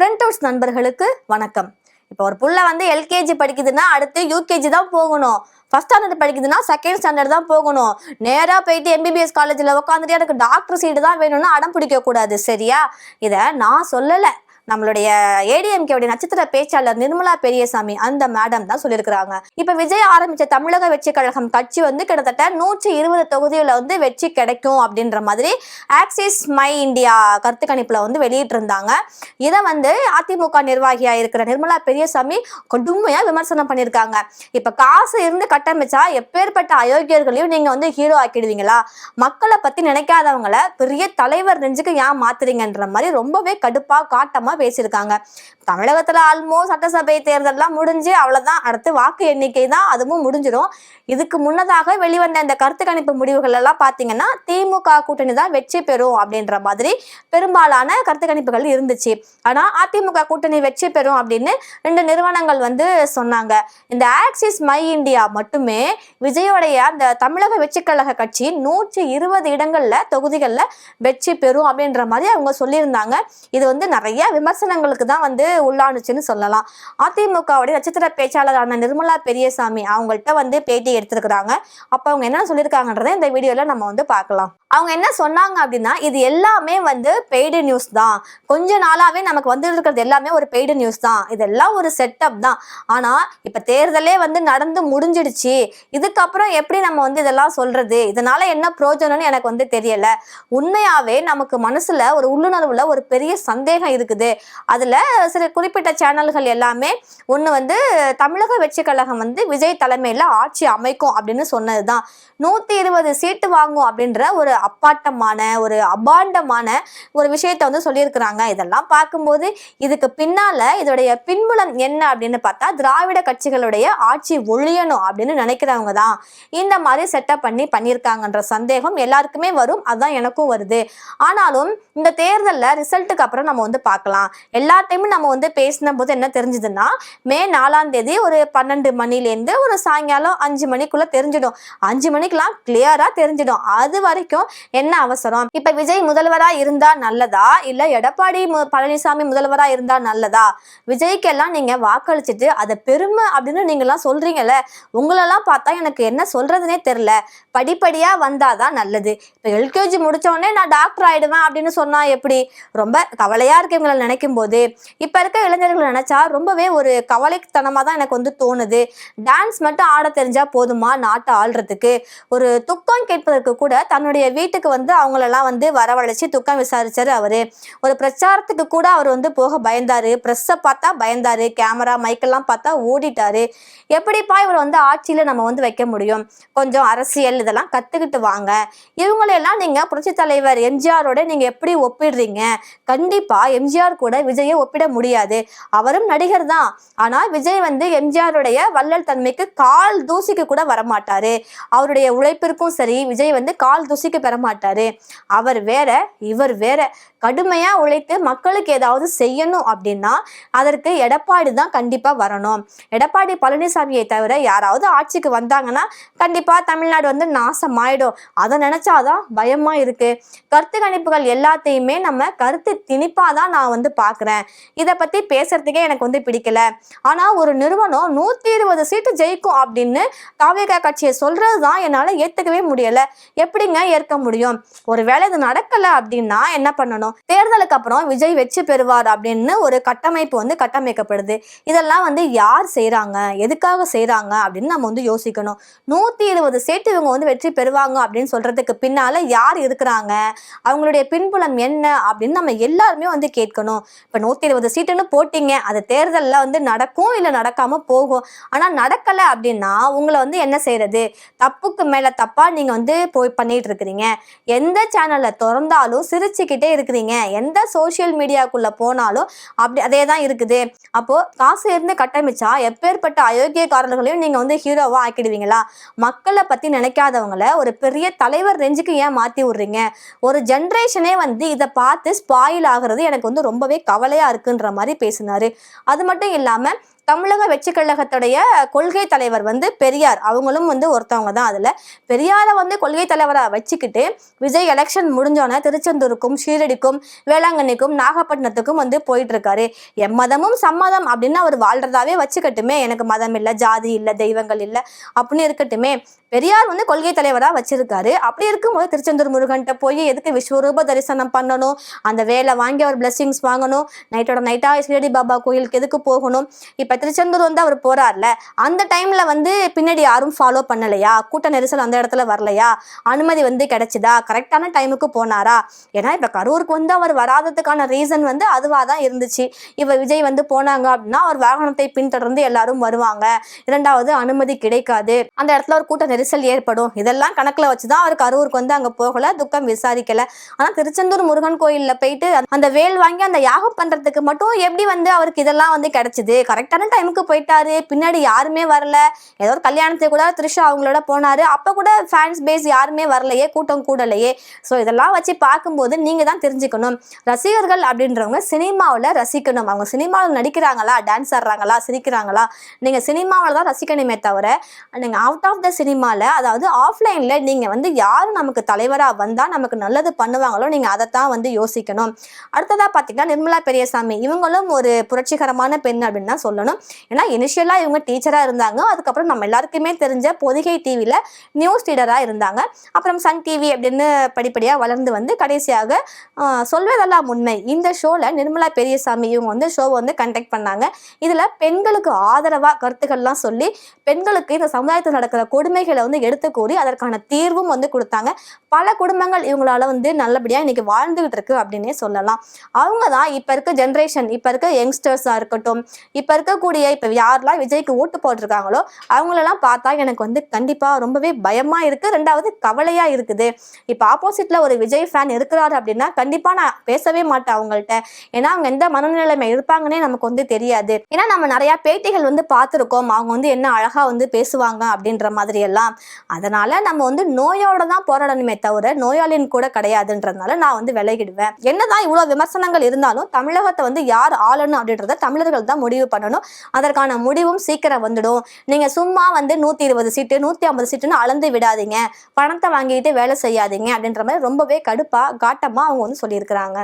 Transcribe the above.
Friend house நண்பர்களுக்கு வணக்கம். இப்போ ஒரு புள்ள வந்து எல்கேஜி படிக்குதுன்னா அடுத்து யூகேஜி தான் போகணும். ஃபர்ஸ்ட் ஸ்டாண்டர்ட் படிக்குதுன்னா செகண்ட் ஸ்டாண்டர்ட் தான் போகணும். நேரா போயிட்டு எம்பிபிஎஸ் காலேஜ்ல உட்காந்துட்டு எனக்கு டாக்டர் சீட்டு தான் வேணும்னு அடம் பிடிக்க கூடாது. சரியா? இதை நான் சொல்லலை, நம்மளுடைய ஏடிஎம்கே நட்சத்திர பேச்சாளர் நிர்மலா பெரியசாமி அந்த மேடம் தான் சொல்லியிருக்கிறாங்க. இப்ப விஜய் ஆரம்பிச்ச தமிழக வெற்றி கழகம் கட்சி வந்து கிட்டத்தட்ட 120 தொகுதிகளை வந்து வெற்றி கிடைக்கும் அப்படின்ற மாதிரி ஆக்சிஸ் மை இந்தியா கருத்து கணிப்புல வந்து வெளியிட்டு இருந்தாங்க. இதை வந்து அதிமுக நிர்வாகியா இருக்கிற நிர்மலா பெரியசாமி கடுமையா விமர்சனம் பண்ணியிருக்காங்க. இப்ப காசு இருந்து கட்டமைச்சா எப்பேற்பட்ட அயோக்கியர்களையும் நீங்க வந்து ஹீரோ ஆக்கிடுவீங்களா? மக்களை பத்தி நினைக்காதவங்கள பெரிய தலைவர் நெஞ்சுக்கு ஏன் மாத்துறீங்கன்ற மாதிரி ரொம்பவே கடுப்பா காட்டமா பேசியிருக்காங்க. தமிழகத்துல ஆல்மோஸ்ட் சட்டசபை தேர்தல்லாம் முடிஞ்சு அவ்வளவுதான், அடுத்து வாக்கு எண்ணிக்கை தான், அதுவும் முடிஞ்சிடும். இதுக்கு முன்னதாக வெளிவந்த இந்த கருத்து கணிப்பு முடிவுகள் எல்லாம் பாத்தீங்கன்னா திமுக கூட்டணி தான் வெற்றி பெறும் அப்படின்ற மாதிரி பெரும்பாலான கருத்து கணிப்புகள் இருந்துச்சு. ஆனா அதிமுக கூட்டணி வெற்றி பெறும் அப்படின்னு 2 நிறுவனங்கள் வந்து சொன்னாங்க. இந்த ஆக்சிஸ் மை இந்தியா மட்டுமே விஜயோடைய அந்த தமிழக வெற்றி கழக கட்சி 120 இடங்கள்ல தொகுதிகள்ல வெற்றி பெறும் அப்படின்ற மாதிரி அவங்க சொல்லியிருந்தாங்க. இது வந்து நிறைய விமர்சனங்களுக்கு தான் வந்து உள்ளானுச்சுன்னு சொல்லலாம். அதிமுகவுடைய நட்சத்திர பேச்சாளரான நிர்மலா பெரியசாமி அவங்கள்ட்ட வந்து பேட்டி எடுத்திருக்கிறாங்க. அப்ப அவங்க என்ன சொல்லியிருக்காங்கன்றதை இந்த வீடியோல நம்ம வந்து பார்க்கலாம். அவங்க என்ன சொன்னாங்க அப்படின்னா, இது எல்லாமே வந்து பெய்டு நியூஸ் தான். கொஞ்ச நாளாவே நமக்கு வந்து இருக்கிறது எல்லாமே ஒரு பெய்டு நியூஸ் தான். இதெல்லாம் ஒரு செட்டப் தான். ஆனா இப்ப தேர்தலே வந்து நடந்து முடிஞ்சிடுச்சு. இதுக்கப்புறம் எப்படி நம்ம வந்து இதெல்லாம் சொல்றது? இதனால என்ன பிரயோஜனம்னு எனக்கு வந்து தெரியல. உண்மையாவே நமக்கு மனசுல ஒரு உள்ளுணர்வுல ஒரு பெரிய சந்தேகம் இருக்குது. அதுல சில குறிப்பிட்ட சேனல்கள் எல்லாமே ஒண்ணு வந்து தமிழக வெற்றி கழகம் வந்து விஜய் தலைமையில ஆட்சி அமைக்கும் அப்படின்னு சொன்னதுதான். 120 சீட்டு வாங்கும் அப்படின்ற ஒரு அப்பாட்டமான ஒரு அபாண்டமான ஒரு விஷயத்த வந்து சொல்லியிருக்கிறாங்க. இதெல்லாம் பார்க்கும்போது இதுக்கு பின்னால இதோடைய பின்புலம் என்ன அப்படின்னு பார்த்தா, திராவிட கட்சிகளுடைய ஆட்சி ஒழியணும் அப்படின்னு நினைக்கிறவங்க தான் இந்த மாதிரி செட்டப் பண்ணியிருக்காங்கன்ற சந்தேகம் எல்லாருக்குமே வரும். அதுதான் எனக்கும் வருது. ஆனாலும் இந்த தேர்தல்ல ரிசல்ட்டுக்கு அப்புறம் நம்ம வந்து பார்க்கலாம். எல்லாத்தையுமே நம்ம வந்து பேசின போது என்ன தெரிஞ்சதுன்னா, மே 4ஆம் தேதி ஒரு 12 மணிலேருந்து ஒரு சாயங்காலம் 5 மணிக்குள்ள தெரிஞ்சிடும். 5 மணிக்கெல்லாம் கிளியரா தெரிஞ்சிடும். அது வரைக்கும் என்ன அவசரம்? இப்ப விஜய் முதல்வரா இருந்தா நல்லதா, இல்ல எடப்பாடி பழனிசாமி முதல்வரா இருந்தா நல்லதா? விஜய்க்கெல்லாம் நீங்க வாக்களிச்சுட்டு அதை பெருமை அப்படின்னு நீங்க எல்லாம் சொல்றீங்கல்ல, உங்களெல்லாம் பார்த்தா எனக்கு என்ன சொல்றதுனே தெரியல. படிப்படியா வந்தாதான் நல்லது. இப்ப எல்கேஜி முடிச்ச உடனே நான் டாக்டர் ஆயிடுவேன் அப்படின்னு சொன்னா எப்படி? ரொம்ப கவலையா இருக்கு இவங்களை நினைக்கும் போது. இப்ப இருக்க இளைஞர்கள் நினைச்சா ரொம்பவே ஒரு கவலைத்தனமா தான் எனக்கு வந்து தோணுது. டான்ஸ் மட்டும் ஆட தெரிஞ்சா போதுமா நாட்டை ஆள்றதுக்கு? ஒரு துக்கம் கேட்பதற்கு கூட தன்னுடைய வீட்டுக்கு வந்து அவங்களெல்லாம் வந்து வரவழைச்சு துக்கம் விசாரிச்சாரு அவரு. ஒரு பிரச்சாரத்துக்கு கூட அவர் வந்து போக பயந்தாரு. பிரஸ்ஸை பார்த்தா பயந்தாரு. கேமரா மைக்கெல்லாம் பார்த்தா ஓடிட்டாரு. எப்படிப்பா இவர் வந்து ஆட்சியில நம்ம வந்து வைக்க முடியும்? கொஞ்சம் அரசியல் இதெல்லாம் கத்துக்கிட்டு வாங்க. இவங்களையெல்லாம் நீங்க புரட்சி தலைவர் எம்ஜிஆரோட நீங்க எப்படி ஒப்பிடுறீங்க? கண்டிப்பா எம்ஜிஆர் கூட விஜயை ஒப்பிட முடியாது. அவரும் நடிகர் தான். ஆனா விஜய் வந்து எம்ஜிஆருடைய வள்ளல் தன்மைக்கு கால் தூசிக்கு கூட வரமாட்டாரு. அவருடைய உழைப்பிற்கும் சரி விஜய் வந்து கால் தூசிக்கு பெற மாட்டாரு. அவர் வேற இவர் வேற. கடுமையா உழைத்து மக்களுக்கு ஏதாவது செய்யணும் அப்படின்னா அதற்கு எடப்பாடி தான் கண்டிப்பா வரணும். எடப்பாடி பழனிசாமியை தவிர யாராவது ஆட்சிக்கு வந்தாங்கன்னா கண்டிப்பா தமிழ்நாடு வந்து நாசமாயிடும். அதை நினைச்சாதான் பயமா இருக்கு. கருத்து கணிப்புகள் எல்லாத்தையுமே நம்ம கருத்து திணிப்பாதான் நான் வந்து பாக்குறேன். இதை பத்தி பேசுறதுக்கே எனக்கு வந்து பிடிக்கல. ஆனா ஒரு நிறுவனம் 120 சீட்டு ஜெயிக்கும் அப்படின்னு தாவேகா கட்சியை சொல்றதுதான் என்னால ஏத்துக்கவே முடியல. எப்படிங்க ஏற்க முடியும்? ஒருவேளை இது நடக்கல அப்படின்னா என்ன பண்ணணும்? தேர்தலுக்கு அப்புறம் விஜய் வெற்றி பெறுவார் அப்படின்னு ஒரு கட்டமைப்பு வந்து கட்டமைக்கப்படுது. இதெல்லாம் வந்து யார் செய்யறாங்க, எதுக்காக செய்யறாங்க அப்படின்னு நம்ம வந்து யோசிக்கணும். 120 சீட்டு இவங்க வந்து வெற்றி பெறுவாங்க அப்படின்னு சொல்றதுக்கு பின்னால யார் இருக்கிறாங்க, அவங்களுடைய பின்புலம் என்ன அப்படின்னு நம்ம எல்லாருமே வந்து கேட்கணும். இப்ப 120 சீட்டுன்னு போட்டீங்க, அது தேர்தல்ல வந்து நடக்கும் இல்ல நடக்காம போகும். ஆனா நடக்கல அப்படின்னா உங்களை வந்து என்ன செய்யறது? தப்புக்கு மேல தப்பா நீங்க வந்து போய் பண்ணிட்டு இருக்கிறீங்க. எந்த சேனல்ல திறந்தாலும் சிரிச்சுக்கிட்டே இருக்கிறீங்க. எந்த சோசியல் மீடியாக்குள்ள போனாலும் அப்படி அதே தான் இருக்குது. அப்போ காசு இருந்து கட்டமைச்சா எப்பேற்பட்ட அயோக்கியக்காரர்களையும் நீங்க வந்து ஹீரோவா ஆக்கிடுவீங்களா? மக்களை பத்தி நினைக்காதவங்கள ஒரு பெரிய தலைவர் நெஞ்சுக்கு ஏன் மாத்தி விடுறீங்க? ஒரு ஜென்ரேஷனே வந்து இதை பார்த்து ஸ்பாயில் ஆகுறது எனக்கு வந்து ரொம்பவே கவலையா இருக்குன்ற மாதிரி பேசினாரு. அது மட்டும் இல்லாம தமிழக வெற்றி கழகத்துடைய கொள்கை தலைவர் வந்து பெரியார், அவங்களும் வந்து ஒருத்தவங்க தான். அதுல பெரியாரை வந்து கொள்கை தலைவரா வச்சுக்கிட்டு விஜய் எலெக்ஷன் முடிஞ்சோன்னே திருச்செந்தூருக்கும் ஷீரடிக்கும் வேளாங்கண்ணிக்கும் நாகப்பட்டினத்துக்கும் வந்து போயிட்டு இருக்காரு. எம்மதமும் சம்மதம் அப்படின்னு அவர் வாழ்றதாவே வச்சுக்கட்டுமே, எனக்கு மதம் இல்லை, ஜாதி இல்லை, தெய்வங்கள் இல்லை அப்படின்னு இருக்கட்டுமே. பெரியார் வந்து கொள்கை தலைவரா வச்சிருக்காரு. அப்படி இருக்கும்போது திருச்செந்தூர் முருகன்ட்ட போய் எதுக்கு விஸ்வரூப தரிசனம் பண்ணணும், அந்த வேலை வாங்கி அவர் பிளெஸிங்ஸ் வாங்கணும், நைட்டோட நைட்டா ஷிரடி பாபா கோயிலுக்கு எதுக்கு போகணும்? இப்ப திருச்செந்தூர் வந்து அவர் போறார்ல, அந்த டைம்ல வந்து பின்னாடி யாரும் ஃபாலோ பண்ணலையா? கூட்ட நெரிசல் அந்த இடத்துல வரலையா? அனுமதி வந்து கிடைச்சுதா? கரெக்டான டைமுக்கு போனாரா? ஏன்னா இப்ப கரூருக்கு வந்து அவர் வராததுக்கான ரீசன் வந்து அதுவா தான் இருந்துச்சு. இப்ப விஜய் வந்து போனாங்க அப்படின்னா அவர் வாகனத்தை பின்தொடர்ந்து எல்லாரும் வருவாங்க, இரண்டாவது அனுமதி கிடைக்காது, அந்த இடத்துல ஒரு கூட்ட நெரிசல் ஏற்படும். இதெல்லாம் கணக்குல வச்சுதான் அவர் கரூருக்கு வந்து அங்க போகல, துக்கம் விசாரிக்கல. ஆனா திருச்செந்தூர் முருகன் கோயில்ல போயிட்டு அந்த வேல் வாங்கி அந்த யாகம் பண்றதுக்கு மட்டும் எப்படி வந்து அவருக்கு இதெல்லாம் வந்து கிடைச்சது? கரெக்டான டைமுக்கு போயிட்டாரு, பின்னாடி யாருமே வரல. ஏதோ ஒரு கல்யாணத்துக்கு கூட த்ரிஷா அவங்களோட போனாரு, அப்ப கூட ஃபேன்ஸ் பேஸ் யாருமே வரலையே, கூட்டம் கூடலையே. ஸோ இதெல்லாம் வச்சு பார்க்கும்போது நீங்க தான் தெரிஞ்சுக்கணும், ரசிகர்கள் அப்படின்றவங்க சினிமாவில் ரசிக்கணும். அவங்க சினிமாவில் நடிக்கிறாங்களா, டான்ஸ் ஆடுறாங்களா, சிரிக்கிறாங்களா, நீங்க சினிமாவில் தான் ரசிக்கணுமே தவிர நீங்க அவுட் ஆஃப் த சினிமாவில், அதாவது ஆஃப்லைன்ல நீங்க வந்து யாரு நமக்கு தலைவரா வந்தா நமக்கு நல்லது பண்ணுவாங்களோ நீங்க அதைத்தான் வந்து யோசிக்கணும். அடுத்ததா பாத்தீங்கன்னா நிர்மலா பெரியசாமி, இவங்களும் ஒரு புரட்சிகரமான பெண் அப்படின்னு தான் சொல்லணும். ஏன்னா இனிஷியலா இவங்க டீச்சரா இருந்தாங்க, அதுக்கப்புறம் நம்ம எல்லாருக்குமே தெரிஞ்ச பொதிகை டிவில நியூஸ் ரீடரா இருந்தாங்க, அப்புறம் சன் டிவி அப்படின்னு படிப்படியா வளர்ந்து வந்து கடைசியாக சொல்வதெல்லாம் உண்மை இந்த ஷோல நிர்மலா பெரியசாமி இவங்க வந்து ஷோவை வந்து கண்டக்ட் பண்ணாங்க. இதுல பெண்களுக்கு ஆதரவா கருத்துக்கள்லாம் சொல்லி பெண்களுக்கு இந்த சமுதாயத்தில் நடக்கிற கொடுமைகளை வந்து எடுத்து கூறி அதற்கான தீர்வும் வந்து கொடுத்தாங்க. பல குடும்பங்கள் இவங்களால வந்து நல்லபடியா இன்னைக்கு வாழ்ந்துகிட்டு இருக்கு அப்படின்னே சொல்லலாம். அவங்க தான் இப்ப இருக்க ஜென்ரேஷன், இப்ப இருக்க யங்ஸ்டர்ஸா இருக்கட்டும், இப்ப இருக்கக்கூடிய இப்ப யாரெல்லாம் விஜய்க்கு ஓட்டு போட்டிருக்காங்களோ அவங்களெல்லாம் பார்த்தா எனக்கு வந்து கண்டிப்பா ரொம்பவே பயமா இருக்கு, ரெண்டாவது கவலையா இருக்குது. இப்ப ஆப்போசிட்ல ஒரு விஜய் ஃபேன் இருக்கிறாரு அப்படின்னா கண்டிப்பா நான் பேசவே மாட்டேன் அவங்கள்ட்ட. ஏன்னா அவங்க எந்த மனநிலைமை இருப்பாங்கன்னே நமக்கு வந்து தெரியாது. ஏன்னா நம்ம நிறைய பேட்டிகள் வந்து பார்த்துருக்கோம், அவங்க வந்து என்ன அழகா வந்து பேசுவாங்க அப்படின்ற மாதிரி எல்லாம். அதனால நம்ம வந்து நோயோட தான் போராடணுமே தவிர நோயாளியின் கூட கிடையாதுன்றதுனால நான் வந்து விலகிடுவேன். என்னதான் இவ்வளவு விமர்சனங்கள் இருந்தாலும் தமிழகத்தை வந்து யார் ஆளணும் அப்படின்றத தமிழர்கள் தான் முடிவு பண்ணணும். அதற்கான முடிவும் சீக்கிரம் வந்துடும். நீங்க சும்மா வந்து 120 சீட்டு 150 சீட்டுன்னு அளந்து விடாதீங்க, பணத்தை வாங்கிட்டு வேலை செய்யாதீங்க அப்படின்ற மாதிரி ரொம்பவே கடுப்பா காட்டமா அவங்க வந்து சொல்லியிருக்கிறாங்க.